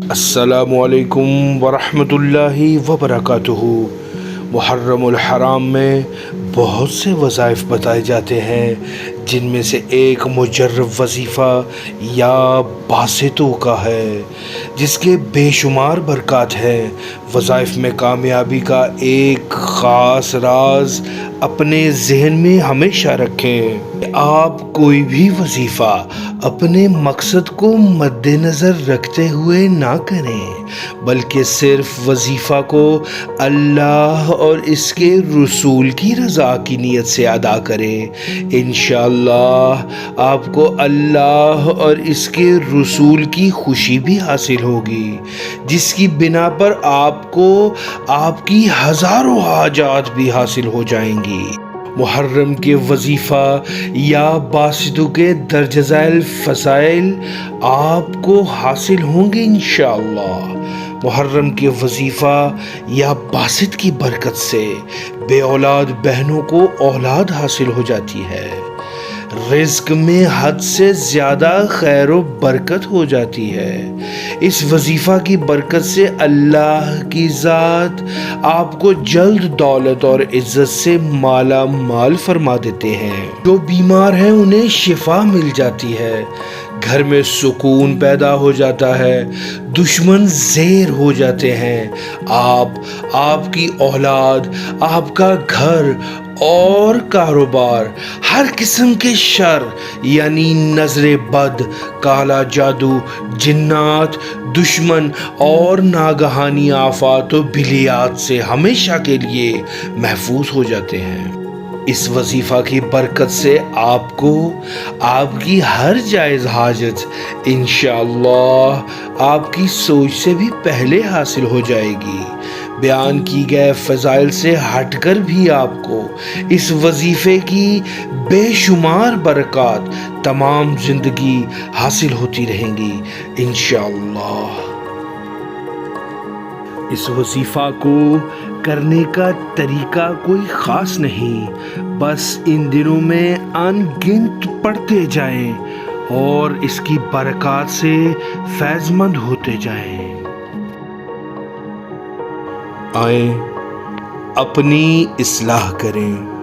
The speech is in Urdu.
السلام علیکم ورحمۃ اللہ وبرکاتہ۔ محرم الحرام میں بہت سے وظائف بتائے جاتے ہیں، جن میں سے ایک مجرب وظیفہ یا باسطوں کا ہے، جس کے بے شمار برکات ہیں۔ وظائف میں کامیابی کا ایک خاص راز اپنے ذہن میں ہمیشہ رکھیں۔ آپ کوئی بھی وظیفہ اپنے مقصد کو مد نظر رکھتے ہوئے نہ کریں، بلکہ صرف وظیفہ کو اللہ اور اس کے رسول کی رضا کی نیت سے ادا کریں۔ انشاءاللہ آپ کو اللہ اور اس کے رسول کی خوشی بھی حاصل ہوگی، جس کی بنا پر آپ کو آپ کی ہزاروں حاجات بھی حاصل ہو جائیں گی۔ محرم کے وظیفہ یا باسطوں کے درج ذیل فضائل آپ کو حاصل ہوں گے انشاءاللہ۔ محرم کے وظیفہ یا باسط کی برکت سے بے اولاد بہنوں کو اولاد حاصل ہو جاتی ہے، رزق میں حد سے زیادہ خیر و برکت ہو جاتی ہے۔ اس وظیفہ کی برکت سے اللہ کی ذات آپ کو جلد دولت اور عزت سے مالا مال فرما دیتے ہیں۔ جو بیمار ہیں انہیں شفا مل جاتی ہے، گھر میں سکون پیدا ہو جاتا ہے، دشمن زیر ہو جاتے ہیں۔ آپ کی اولاد، آپ کا گھر اور کاروبار ہر قسم کے شر یعنی نظر بد، کالا جادو، جنات، دشمن اور ناگہانی آفات و بلیات سے ہمیشہ کے لیے محفوظ ہو جاتے ہیں۔ اس وظیفہ کی برکت سے آپ کو آپ کی ہر جائز حاجت انشاءاللہ آپ کی سوچ سے بھی پہلے حاصل ہو جائے گی۔ بیان کی گئے فضائل سے ہٹ کر بھی آپ کو اس وظیفے کی بے شمار برکات تمام زندگی حاصل ہوتی رہیں گی انشاءاللہ۔ اس وظیفہ کو کرنے کا طریقہ کوئی خاص نہیں، بس ان دنوں میں ان گنت پڑھتے جائیں اور اس کی برکات سے فیض مند ہوتے جائیں۔ آئیں اپنی اصلاح کریں۔